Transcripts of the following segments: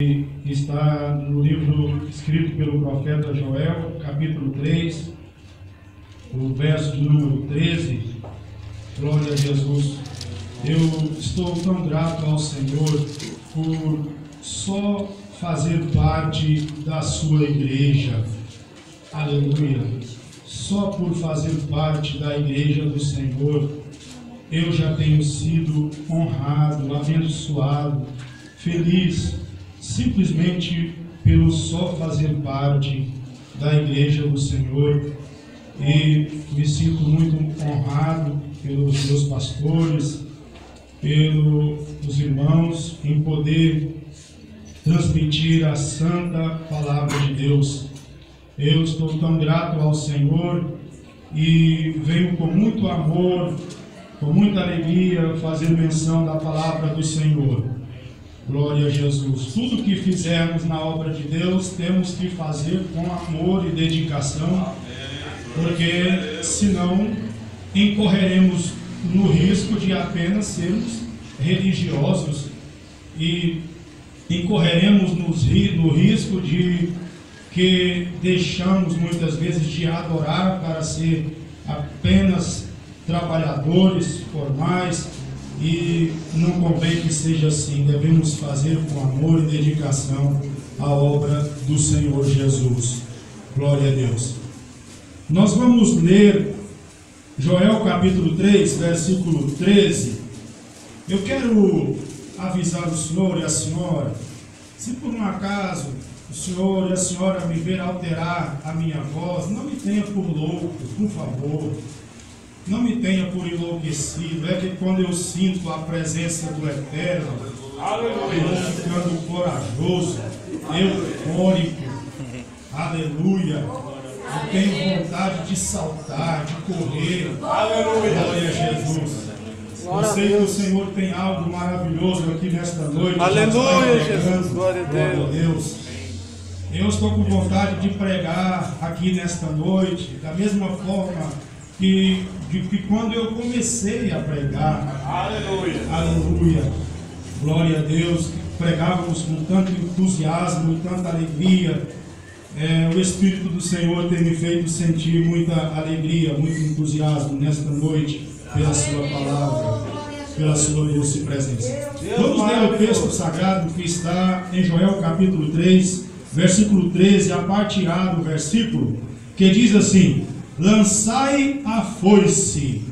que está no livro escrito pelo profeta Joel, capítulo 3, o verso de número 13. Glória a Jesus. Eu estou tão grato ao Senhor por só fazer parte da sua igreja. Aleluia. Só por fazer parte da igreja do Senhor, eu já tenho sido honrado, abençoado, feliz, simplesmente pelo só fazer parte da igreja do Senhor. E me sinto muito honrado pelos meus pastores, pelos irmãos, em poder transmitir a santa palavra de Deus. Eu estou tão grato ao Senhor e venho com muito amor, com muita alegria, fazer menção da palavra do Senhor. Glória a Jesus. Tudo que fizermos na obra de Deus, temos que fazer com amor e dedicação, porque senão incorreremos no risco de apenas sermos religiosos e incorreremos no risco de que deixamos muitas vezes de adorar para ser apenas trabalhadores formais, e não convém que seja assim. Devemos fazer com amor e dedicação a obra do Senhor Jesus. Glória a Deus. Nós vamos ler Joel capítulo 3, versículo 13. Eu quero avisar o senhor e a senhora, se por um acaso o senhor e a senhora me ver alterar a minha voz, não me tenha por louco, por favor. Não me tenha por enlouquecido. É que quando eu sinto a presença do Eterno, eu vou ficando corajoso, eufórico. Aleluia. Eu tenho vontade de saltar, de correr. Aleluia. Glória a Jesus. Eu sei que o Senhor tem algo maravilhoso aqui nesta noite. Aleluia, Jesus. Glória a Deus. Eu estou com vontade de pregar aqui nesta noite, da mesma forma que quando eu comecei a pregar. Aleluia. Aleluia. Glória a Deus. Pregávamos com tanto entusiasmo, tanta alegria. O Espírito do Senhor tem me feito sentir muita alegria, muito entusiasmo nesta noite, pela sua palavra, pela sua doce presença. Vamos ler o texto sagrado que está em Joel capítulo 3, versículo 13, a parte A do versículo, que diz assim: lançai a foice,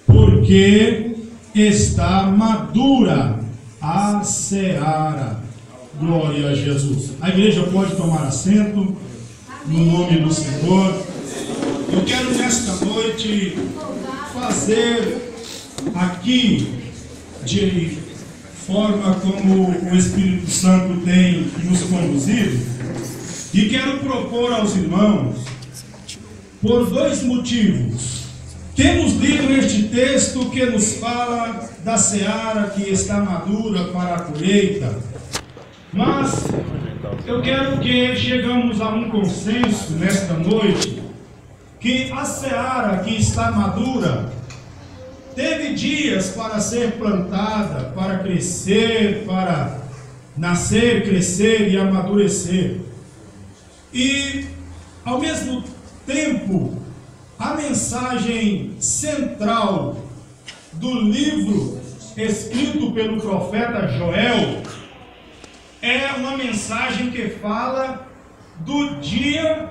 porque está madura a seara. Glória a Jesus. A igreja pode tomar assento, no nome do Senhor. Eu quero nesta noite fazer aqui, de forma como o Espírito Santo tem nos conduzido, e quero propor aos irmãos, por dois motivos. Temos lido este texto que nos fala da seara que está madura para a colheita, mas eu quero que chegamos a um consenso nesta noite, que a seara que está madura teve dias para ser plantada, para crescer, para nascer, crescer e amadurecer. E ao mesmo tempo, a mensagem central do livro escrito pelo profeta Joel é uma mensagem que fala do dia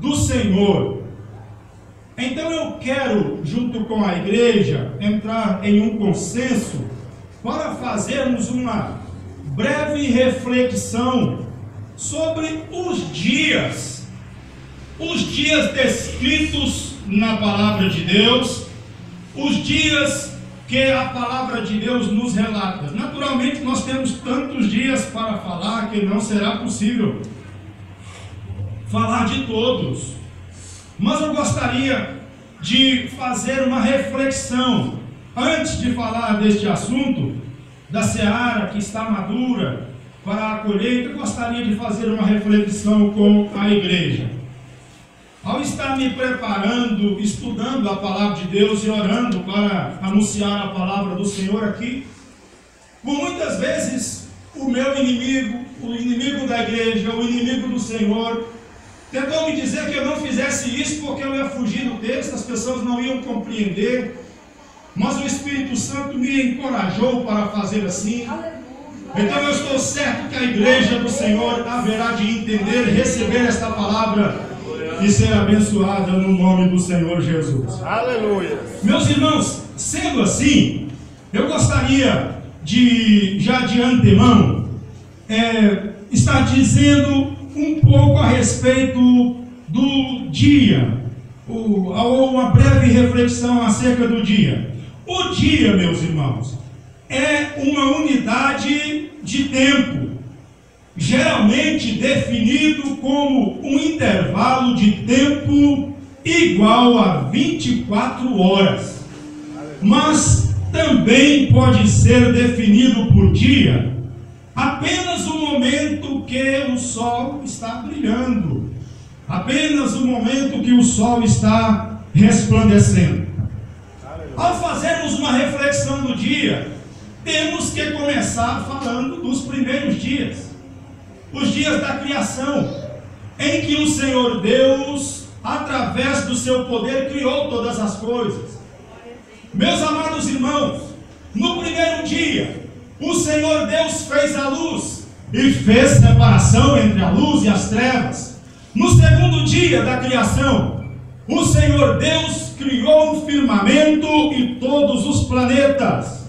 do Senhor. Então eu quero, junto com a igreja, entrar em um consenso para fazermos uma breve reflexão sobre os dias descritos na palavra de Deus, os dias que a palavra de Deus nos relata. Naturalmente nós temos tantos dias para falar que não será possível falar de todos, mas eu gostaria de fazer uma reflexão antes de falar deste assunto da seara que está madura para a colheita. Eu gostaria de fazer uma reflexão com a igreja. Ao estar me preparando, estudando a palavra de Deus e orando para anunciar a palavra do Senhor aqui, por muitas vezes o meu inimigo, o inimigo da igreja, o inimigo do Senhor, tentou me dizer que eu não fizesse isso porque eu ia fugir do texto, as pessoas não iam compreender. Mas o Espírito Santo me encorajou para fazer assim. Então eu estou certo que a igreja do Senhor haverá de entender, receber esta palavra e ser abençoada no nome do Senhor Jesus. Aleluia. Meus irmãos, sendo assim, eu gostaria de, já de antemão, estar dizendo um pouco a respeito do dia, ou uma breve reflexão acerca do dia. O dia, meus irmãos, é uma unidade de tempo, geralmente definido como um intervalo de tempo igual a 24 horas. Mas também pode ser definido por dia apenas o momento que o sol está brilhando, apenas o momento que o sol está resplandecendo. Ao fazermos uma reflexão do dia, temos que começar falando dos primeiros dias, os dias da criação, em que o Senhor Deus, através do seu poder, criou todas as coisas. Meus amados irmãos, no primeiro dia, o Senhor Deus fez a luz e fez separação entre a luz e as trevas. No segundo dia da criação, o Senhor Deus criou um firmamento e todos os planetas.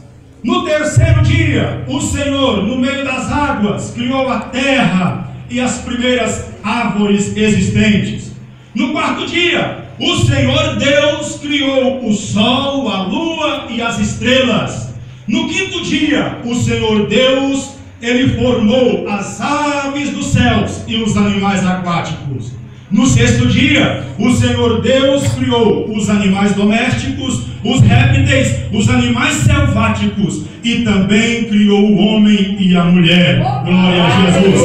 No terceiro dia, o Senhor, no meio das águas, criou a terra e as primeiras árvores existentes. No quarto dia, o Senhor Deus criou o sol, a lua e as estrelas. No quinto dia, o Senhor Deus, Ele formou as aves dos céus e os animais aquáticos. No sexto dia, o Senhor Deus criou os animais domésticos, os répteis, os animais selváticos e também criou o homem e a mulher. Glória a Jesus.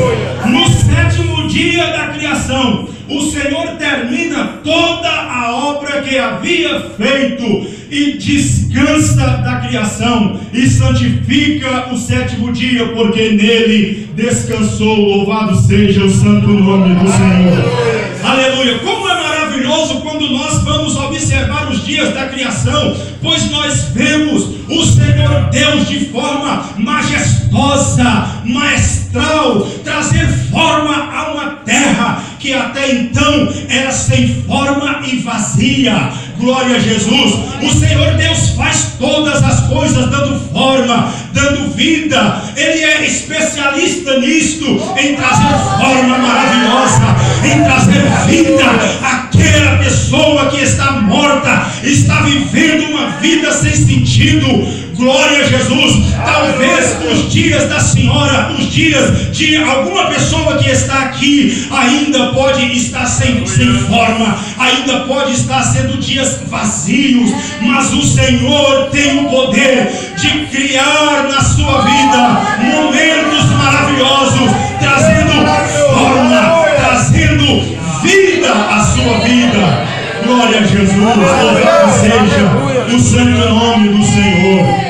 No sétimo dia da criação, o Senhor termina toda a obra que havia feito e descansa da criação e santifica o sétimo dia, porque nele descansou. Louvado seja o santo nome do Senhor. Aleluia. Como é maravilhoso quando nós vamos observar os dias da criação, pois nós vemos o Senhor Deus de forma majestosa, maestral, trazer forma a uma terra que até então era sem forma e vazia. Glória a Jesus. O Senhor Deus faz todas as coisas dando forma, dando vida. Ele é especialista nisto, em trazer forma maravilhosa, em trazer vida. Aquela pessoa que está morta está vivendo uma vida sem sentido. Glória a Jesus. Talvez os dias da senhora, os dias de alguma pessoa que está aqui, ainda pode estar sem forma, ainda pode estar sendo dias vazios, mas o Senhor tem o poder de criar na sua vida momentos maravilhosos, trazendo forma, trazendo vida à sua vida. Glória a Jesus. Louvado seja o santo nome do Senhor.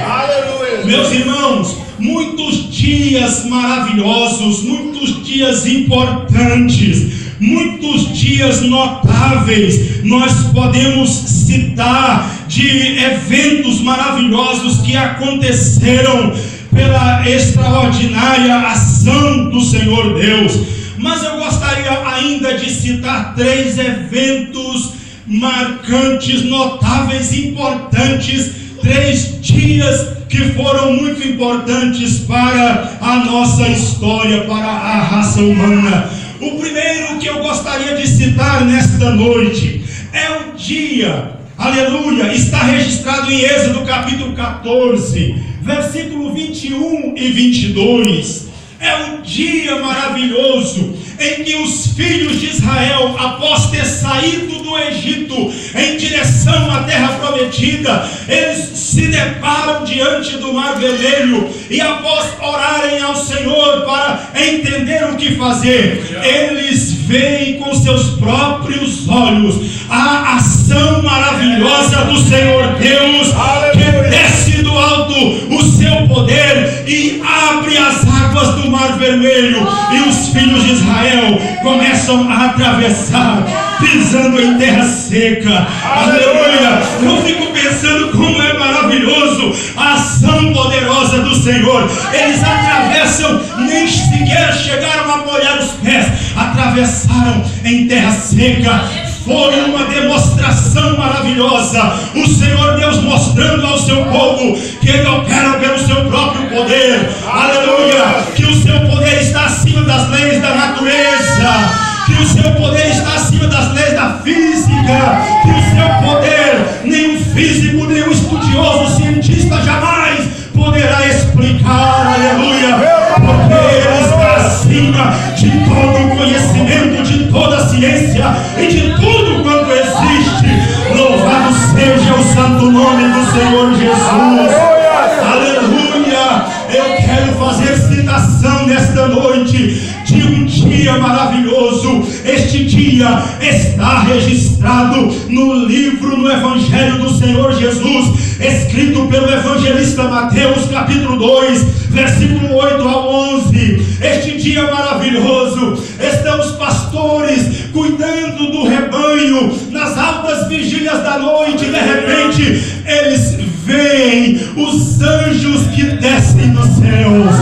Meus irmãos, muitos dias maravilhosos, muitos dias importantes, muitos dias notáveis, nós podemos citar de eventos maravilhosos que aconteceram pela extraordinária ação do Senhor Deus. Mas eu gostaria ainda de citar 3 eventos marcantes, notáveis, importantes, 3 dias que foram muito importantes para a nossa história, para a raça humana. O primeiro que eu gostaria de citar nesta noite é o dia, aleluia, está registrado em Êxodo capítulo 14, versículo 21 e 22. É um dia maravilhoso em que os filhos de Israel, após ter saído do Egito em direção à terra prometida, eles se deparam diante do Mar Vermelho e após orarem ao Senhor para entender o que fazer, eles veem com seus próprios olhos a ação maravilhosa do Senhor Deus, que desce do alto o seu poder e abre as águas do Mar Vermelho e os filhos de Israel começam a atravessar, pisando em terra seca. Aleluia! Eu fico pensando como é maravilhoso a ação poderosa do Senhor. Eles atravessam, nem sequer chegaram a molhar os pés, atravessaram em terra seca. Foi uma demonstração maravilhosa. O Senhor Deus mostrando ao seu povo que Ele opera pelo seu próprio poder. Aleluia! Que o seu poder está acima das leis da natureza, que o seu poder está acima das leis da física, que o seu poder nenhum físico, nenhum estudioso, cientista jamais poderá explicar. Aleluia! Porque Ele está acima de todo conhecimento, de toda ciência e de tudo quanto existe. Louvado seja o santo nome do Senhor Jesus. Aleluia! Eu quero fazer citação nesta noite de um dia maravilhoso. Este dia está registrado no livro, no Evangelho do Senhor Jesus, escrito pelo evangelista Mateus, capítulo 2, versículo 8 ao 11. Este dia maravilhoso, estão os pastores cuidando do rebanho nas altas vigílias da noite. De repente eles veem os anjos que descem dos céus.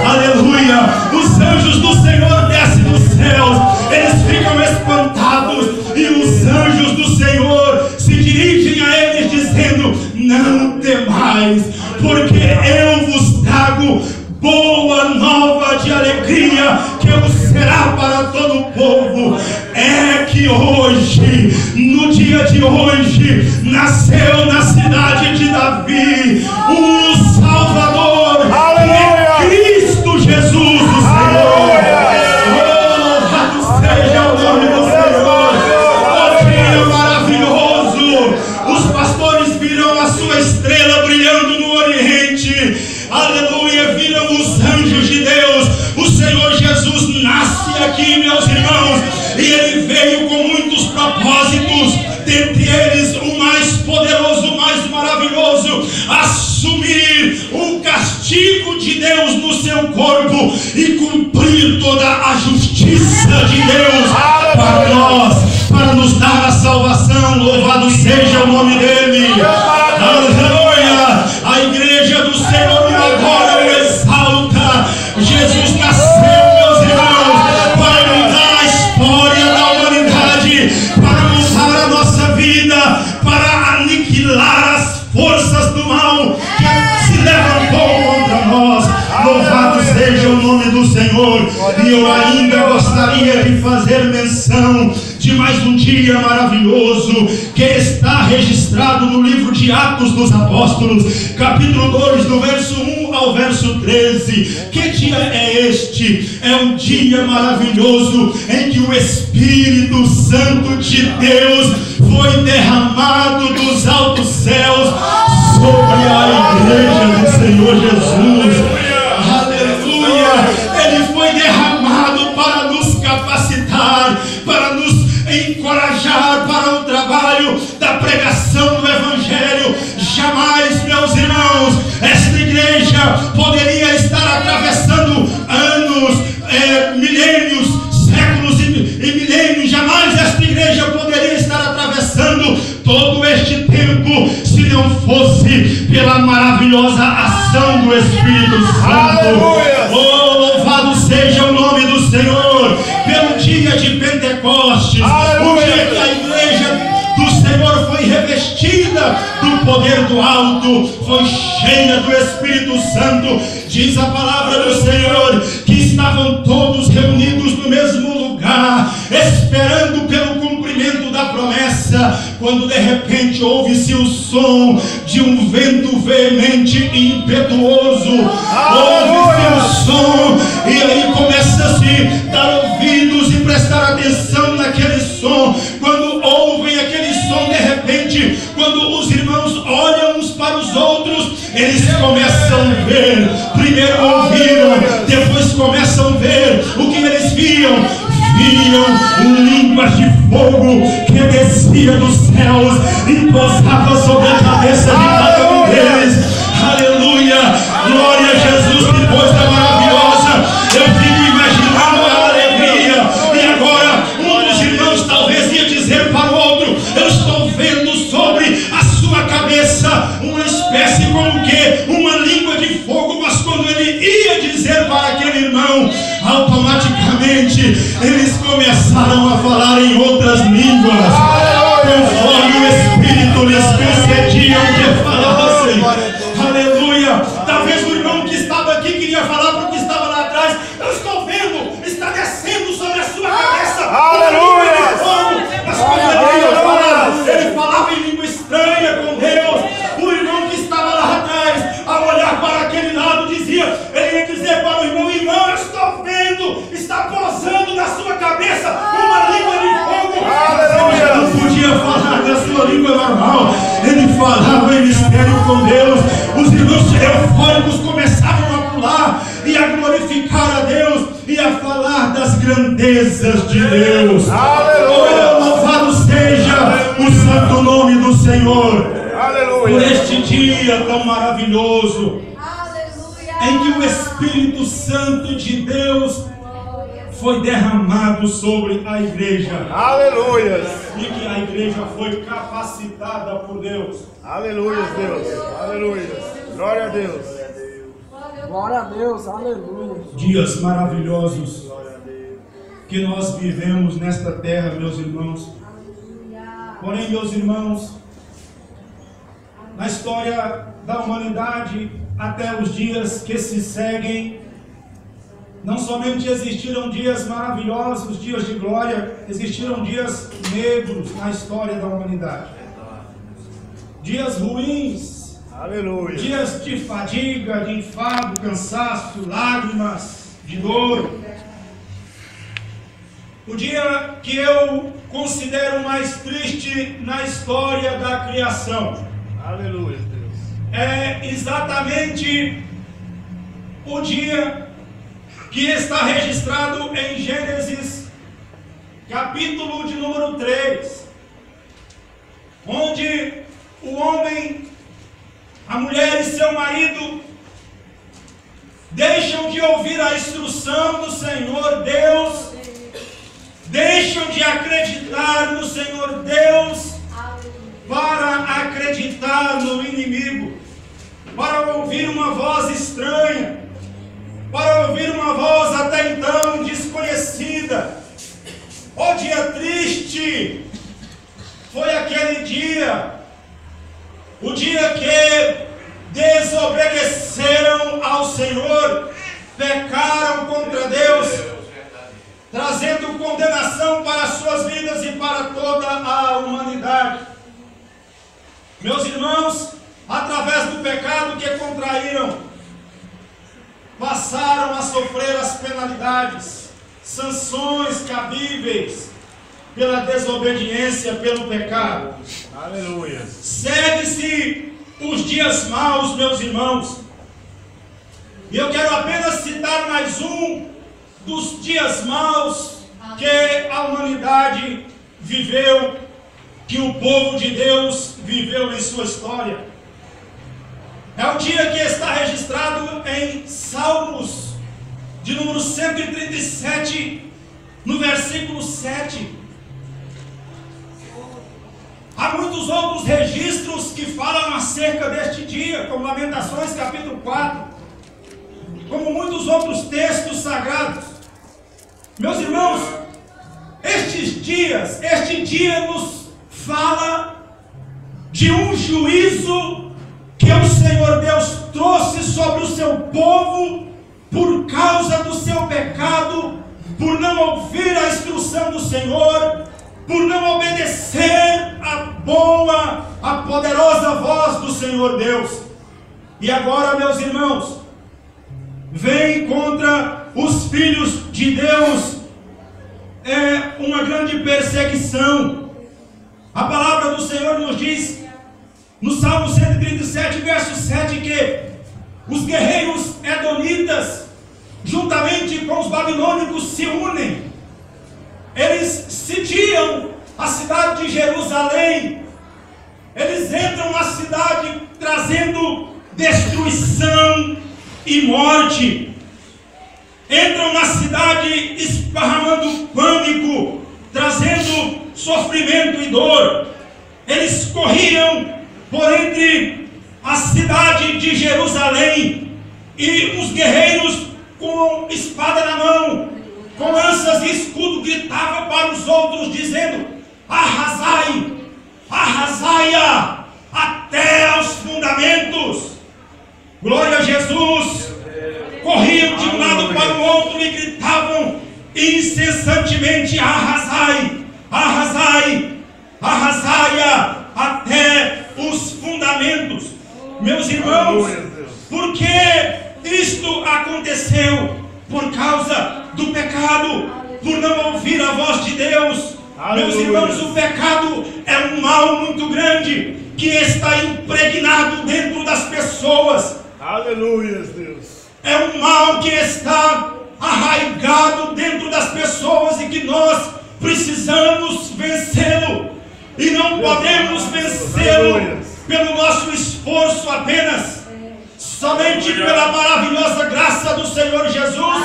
Aleluia! Os anjos do Senhor descem dos céus. Eles ficam espantados e os anjos do Senhor se dirigem a eles dizendo: não temais, porque eu vos trago boa nova de alegria, que será para todo o povo. É que hoje, no dia de hoje, nasceu na cidade de Davi o Salvador, que é Cristo Jesus, o Senhor. Louvado seja o nome do Senhor. O dia maravilhoso, os pastores viram a sua estrela brilhando no Oriente. Aleluia! Viram os anjos de Deus. O Senhor Jesus nasce aqui, meus irmãos, e Ele veio com muitos propósitos. Dentre eles, o mais poderoso, o mais maravilhoso: assumir o castigo de Deus no seu corpo e cumprir toda a justiça de Deus para nós, para nos dar a salvação. Louvado seja o nome dEle. Aleluia! A igreja do Senhor agora o exalta. Jesus nasceu, meus irmãos, para mudar a história da humanidade, para mudar a nossa vida, para aniquilar as forças do mal que se levantou contra nós. Louvado seja o nome do Senhor. E eu ainda gostaria de fazer menção de mais um dia maravilhoso que está registrado no livro de Atos dos Apóstolos, capítulo 2, do verso 1 ao verso 13. Que dia é este? É um dia maravilhoso em que o Espírito Santo de Deus foi derramado dos altos céus sobre a igreja do Senhor Jesus. Aleluia! Ele foi derramado para nos capacitar, para nos encorajar para o trabalho da pregação do Evangelho. Jamais, meus irmãos, esta igreja poderia estar atravessando anos, milênios, séculos e milênios. Jamais esta igreja poderia estar atravessando todo este tempo se não fosse pela maravilhosa ação do Espírito Santo. Oh, louvado seja o nome do Senhor pelo dia de Pentecostes, o dia que a igreja do Senhor foi revestida do poder do alto, foi cheia do Espírito Santo. Diz a palavra do Senhor que estavam todos reunidos no mesmo lugar, esperando pelo cumprimento da promessa, quando de repente ouve-se o som de um vento veemente e impetuoso. Ouve-se o som e aí começa-se a dar ouvidos e prestar atenção naquele som. Quando ouvem aquele som, de repente, quando os irmãos olham uns para os outros, eles começam a ver. Primeiro ouviram, depois começam a ver. O que eles viam? Viam línguas de fogo que descia dos céus e pousava sobre a cabeça de cada um deles. Aleluia! Glória a Jesus. Que coisa maravilhosa! Eu imediatamente eles começaram a falar em outras línguas, conforme o Espírito lhes concedia o que falassem. Aleluia! Talvez o irmão que estava aqui queria falar para o que estava lá atrás. Eu estou vendo, está descendo sobre a sua cabeça. Aleluia! Ele falava em língua estranha com Deus. O irmão que estava lá atrás, ao olhar para aquele lado, dizia, ele ia dizer para o irmão: irmão, eu estou vendo, está posando na sua cabeça uma língua de fogo. Aleluia! Ele não podia falar da sua língua normal, ele falava em mistério com Deus. Os irmãos eufóricos começavam a pular e a glorificar a Deus e a falar das grandezas de Deus. Aleluia! Oh, louvado seja o santo nome do Senhor. Aleluia! Por este dia tão maravilhoso, em que o Espírito Santo de Deus foi derramado sobre a igreja. Aleluia! E que a igreja foi capacitada por Deus. Aleluia, Deus. Aleluia. Glória a Deus. Glória a Deus, aleluia. Dias maravilhosos que nós vivemos nesta terra, meus irmãos. Porém, meus irmãos, na história da humanidade, até os dias que se seguem, não somente existiram dias maravilhosos, dias de glória, existiram dias negros na história da humanidade. Dias ruins. Aleluia. Dias de fadiga, de enfado, cansaço, lágrimas, de dor. O dia que eu considero mais triste na história da criação. Aleluia, Deus. É exatamente o dia que está registrado em Gênesis, capítulo de número 3, onde o homem, a mulher e seu marido deixam de ouvir a instrução do Senhor Deus, deixam de acreditar no Senhor Deus para acreditar no inimigo, para ouvir uma voz estranha, para ouvir uma voz até então desconhecida. O dia triste foi aquele dia, o dia que desobedeceram ao Senhor, pecaram contra Deus, trazendo condenação para as suas vidas e para toda a humanidade. Meus irmãos, através do pecado que contraíram, passaram a sofrer as penalidades, sanções cabíveis pela desobediência, pelo pecado. Aleluia. Segue-se os dias maus, meus irmãos. E eu quero apenas citar mais um dos dias maus que a humanidade viveu, que o povo de Deus viveu em sua história. É o dia que está registrado em Salmos, de número 137, no versículo 7. Há muitos outros registros que falam acerca deste dia, como Lamentações capítulo 4, como muitos outros textos sagrados. Meus irmãos, este dia nos fala de um juízo que o Senhor Deus trouxe sobre o seu povo por causa do seu pecado, por não ouvir a instrução do Senhor, por não obedecer a poderosa voz do Senhor Deus. E agora, meus irmãos, vem contra os filhos de Deus uma grande perseguição. A palavra do Senhor nos diz, no Salmo 137, verso 7, que os guerreiros edonitas, juntamente com os babilônicos, se unem. Eles sitiam a cidade de Jerusalém. Eles entram na cidade trazendo destruição e morte. Entram na cidade esparramando pânico, trazendo sofrimento e dor. Eles corriam por entre a cidade de Jerusalém, e os guerreiros com espada na mão, com lança espadas e escudo gritava para os outros, dizendo: arrasai, arrasai-a até aos fundamentos. Glória a Jesus. Corriam de um lado para o outro e gritavam incessantemente: arrasai, arrasai, arrasai-a até os fundamentos. Meus irmãos, por que isto aconteceu? Por causa do pecado, por não ouvir a voz de Deus. Meus irmãos, o pecado é um mal muito grande que está impregnado dentro das pessoas. Aleluia, Deus. É um mal que está arraigado dentro das pessoas e que nós precisamos vencê-lo. E não podemos vencê-lo pelo nosso esforço apenas. Somente pela maravilhosa graça do Senhor Jesus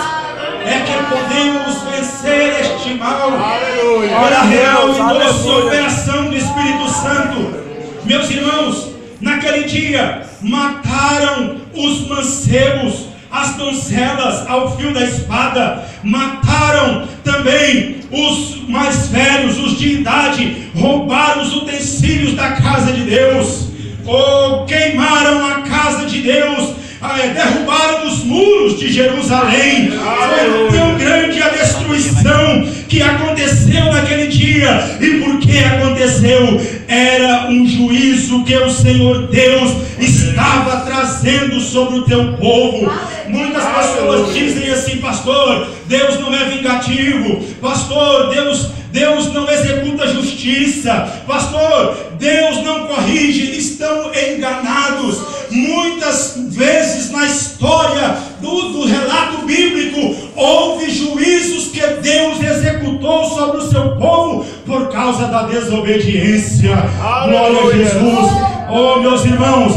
é que podemos vencer este mal. Pela real e doce operação do Espírito Santo. Meus irmãos, naquele dia mataram os mancebos, as donzelas ao fio da espada, mataram também os mais velhos, os de idade, roubaram os utensílios da casa de Deus, queimaram a casa de Deus, derrubaram os muros de Jerusalém. Foi tão grande a destruição que aconteceu naquele dia. E por que aconteceu? Era um juízo que o Senhor Deus estava trazendo sobre o teu povo. Muitas pessoas dizem assim: pastor, Deus não é vingativo, pastor, Deus não executa justiça, pastor, Deus não corrige. Estão enganados. Muitas vezes na história do relato bíblico houve juízos que Deus executou sobre o seu povo por causa da desobediência. Glória a Jesus. Oh, meus irmãos,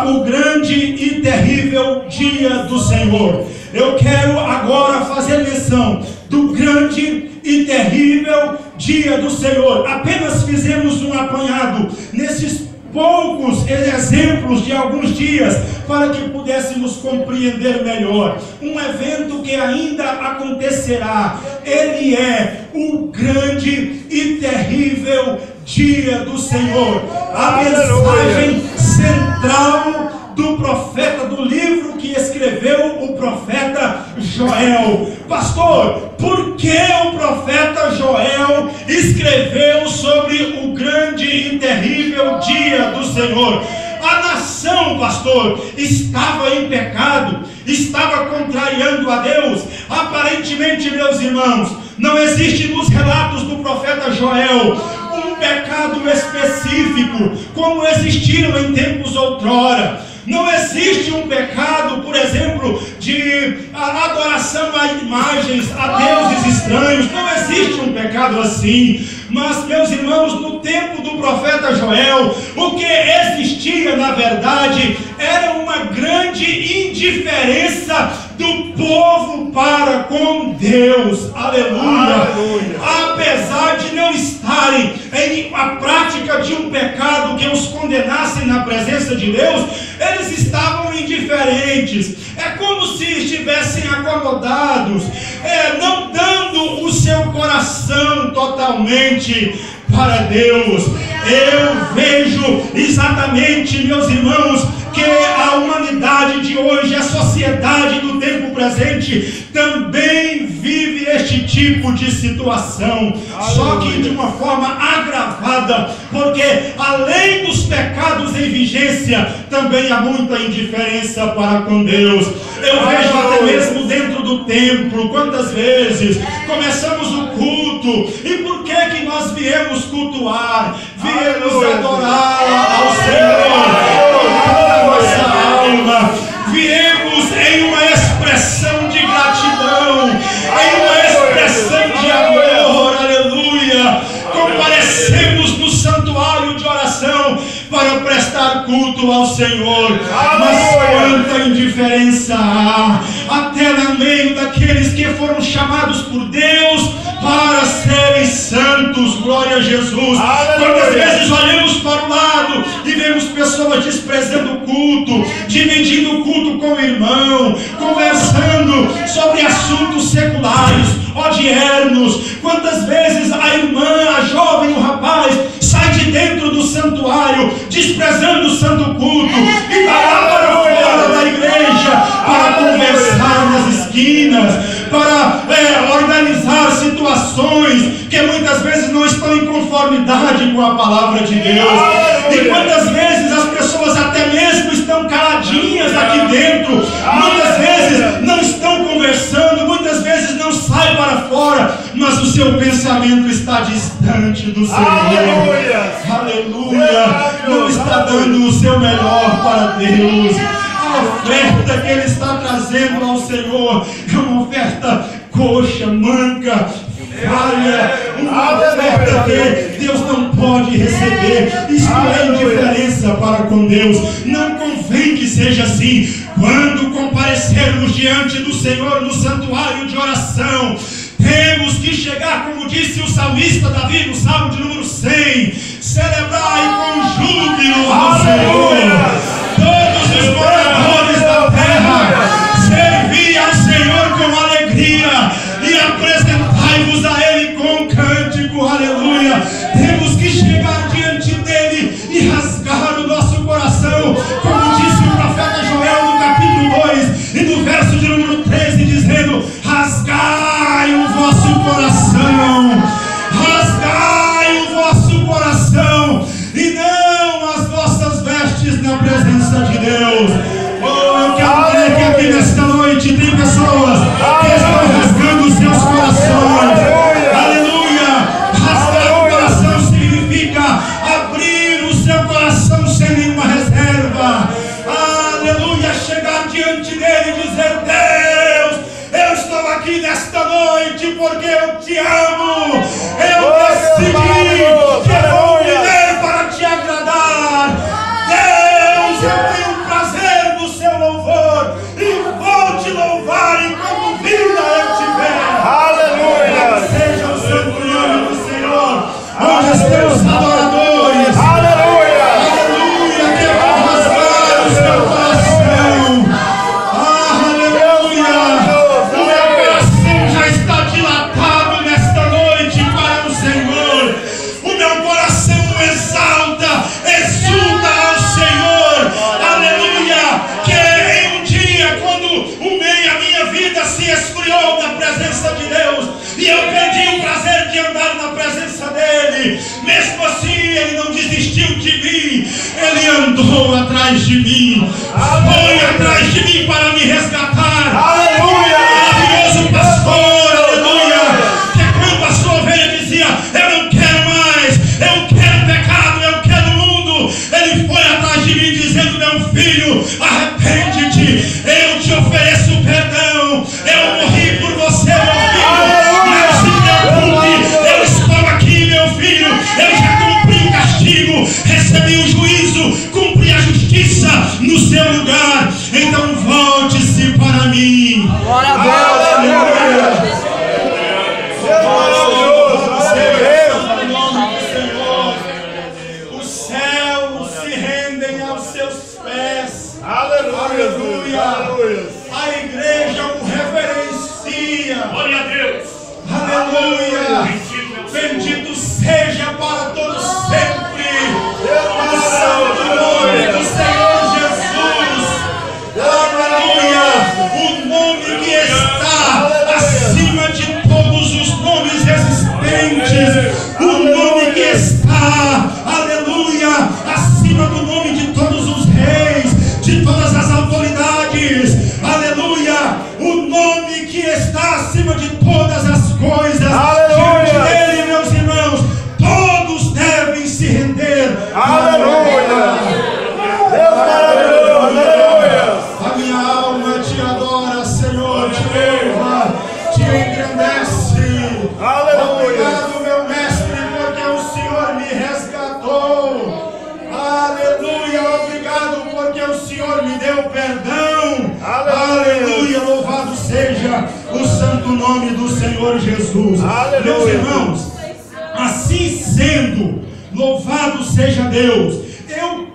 o grande e terrível dia do Senhor. Eu quero agora fazer menção do grande e terrível dia do Senhor. Apenas fizemos um apanhado nesses poucos exemplos de alguns dias para que pudéssemos compreender melhor um evento que ainda acontecerá. Ele é o grande e terrível dia do Senhor. A mensagem central do profeta, do livro que escreveu o profeta Joel. Pastor, por que o profeta Joel escreveu sobre o grande e terrível dia do Senhor? A nação, pastor, estava em pecado, estava contrariando a Deus. Aparentemente, meus irmãos, não existe nos relatos do profeta Joel um pecado específico, como existiram em tempos outrora. Não existe um pecado, por exemplo, de adoração a imagens, a deuses estranhos. Não existe um pecado assim. Mas, meus irmãos, no tempo do profeta Joel, o que existia, na verdade, era uma grande indiferença do povo para com Deus. Aleluia. Aleluia. Apesar de não estarem em a prática de um pecado que os condenasse na presença de Deus, eles estavam indiferentes. É como se estivessem acomodados, não dando o seu coração totalmente para Deus. Eu vejo exatamente, meus irmãos, que a humanidade de hoje, a sociedade do tempo presente, também vive este tipo de situação. Só que de uma forma agravada, porque além dos pecados em vigência, também há muita indiferença para com Deus. Eu vejo até mesmo dentro do templo, quantas vezes começamos o culto, e por que nós viemos cultuar? Viemos adorar ao Senhor com toda a nossa alma. Viemos em uma expressão de gratidão, em uma expressão de amor, aleluia. Comparecemos no santuário de oração para prestar culto ao Senhor. Mas quanta indiferença há, até no meio daqueles que foram chamados por Deus para serem santos. Glória a Jesus. Quantas vezes olhamos para o lado e vemos pessoas desprezando o culto, dividindo o culto com o irmão, conversando sobre assuntos seculares, odiernos, desprezando o santo culto, e para fora da igreja, para conversar nas esquinas, para organizar situações que muitas vezes não estão em conformidade com a palavra de Deus. E quantas vezes as pessoas até mesmo estão caladinhas aqui dentro, muitas vezes não estão conversando, muitas vezes não saem para fora, mas o seu pensamento está distante do Senhor. Aleluia! Não está dando o seu melhor para Deus. A oferta que Ele está trazendo ao Senhor é uma oferta coxa, manca, falha, uma oferta que Deus não pode receber. Isso é indiferença para com Deus. Não convém que seja assim. Quando comparecermos diante do Senhor no santuário de oração, temos que chegar, como disse o salmista Davi no Salmo de número 100, celebrai com júbilo ao Senhor. Todos os moradores da terra, servi ao Senhor com alegria e apresentai-vos a Ele com cântico, aleluia. Temos que chegar diante dEle e rasgar o nosso coração, como disse o profeta Joel no capítulo 2 e no verso de número 13, dizendo: rasgai o vosso coração, rasgai o vosso coração, e não as vossas vestes na presença de Deus. Oh, eu quero crer que aqui nesta noite tem pessoas que estão rasgando os seus corações. Aleluia! Rasgar o coração significa abrir o seu coração sem nenhuma reserva. Aleluia! Chegar diante dele e dizer: Deus, eu estou aqui nesta noite porque eu te amo. Eu decidi que eu vou viver para te agradar. Deus, eu tenho prazer no seu louvor e vou te louvar enquanto vida eu tiver. Aleluia! Seja o santo nome do Senhor. Onde estão os adoradores? Aleluia! Aleluia! Que vão rasgar o seu coração. Aleluia! O meu coração já está dilatado nesta noite para o Senhor. O meu coração exalta, exulta ao Senhor. Aleluia! Que em um dia, quando a minha vida se esfriou na presença de Deus e eu perdi o prazer de andar na presença dEle, mesmo assim Ele não desistiu de mim. Ele andou atrás de mim, foi atrás de mim para me resgatar. Aleluia! Maravilhoso pastor, aleluia! Que quando a sua ovelha dizia: eu não quero mais, eu quero pecado, eu quero mundo, Ele foi atrás de mim dizendo: meu filho, arrepende-te, eu te ofereço perdão, eu morri por você, meu filho. Não se preocupe, eu estou aqui, meu filho, eu já cumpri o castigo, recebi o juízo, cumpri a justiça no seu lugar, então volte-se para mim. Glória a Deus. Aleluia. Os céus se rendem aos seus pés. Aleluia. A igreja o reverencia. Glória a Deus. Aleluia. Bendito seja para todos sempre o santo nome do Senhor Jesus. Aleluia. O nome que está acima de todos os nomes existentes. O nome que está, aleluia, acima do nome de todos os reis, de todas as autoridades. Aleluia. O nome que está acima de todas as coisas. Diante dele, meus irmãos, todos devem se render. Aleluia! Deus maravilhoso! Aleluia! A minha alma te adora, Senhor, te louva, te engrandece. Aleluia! Obrigado, meu mestre, porque o Senhor me resgatou. Aleluia! Obrigado porque o Senhor me deu perdão. Aleluia! Louvado seja o santo nome do Senhor Jesus. Aleluia. Meus irmãos, assim sendo, louvado seja Deus. Eu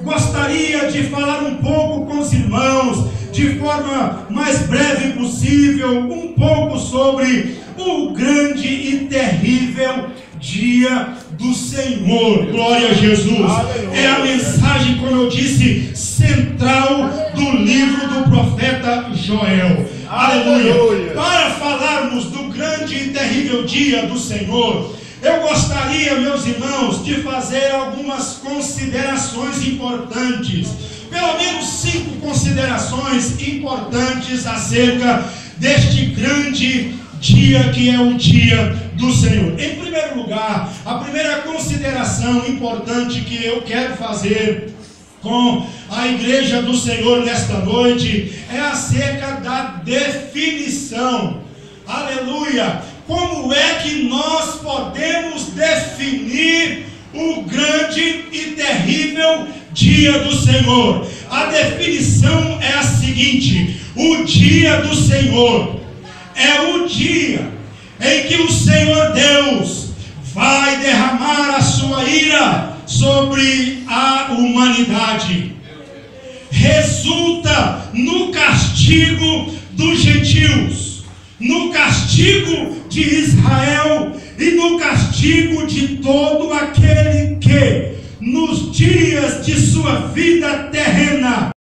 gostaria de falar um pouco com os irmãos, de forma mais breve possível, um pouco sobre o grande e terrível dia do Senhor. Glória a Jesus. Aleluia. É a mensagem, como eu disse, central do livro do profeta Joel. Aleluia. Aleluia. Para falarmos do grande e terrível dia do Senhor, eu gostaria, meus irmãos, de fazer algumas considerações importantes. Pelo menos 5 considerações importantes acerca deste grande dia que é o dia do Senhor. Em primeiro lugar, a primeira consideração importante que eu quero fazer com a igreja do Senhor nesta noite é acerca da definição. Aleluia! Como é que nós podemos definir o grande e terrível dia do Senhor? A definição é a seguinte: o dia do Senhor é o dia em que o Senhor Deus vai derramar a sua ira sobre a humanidade. Resulta no castigo dos gentios, no castigo de Israel e no castigo de todo aquele que, nos dias de sua vida terrena,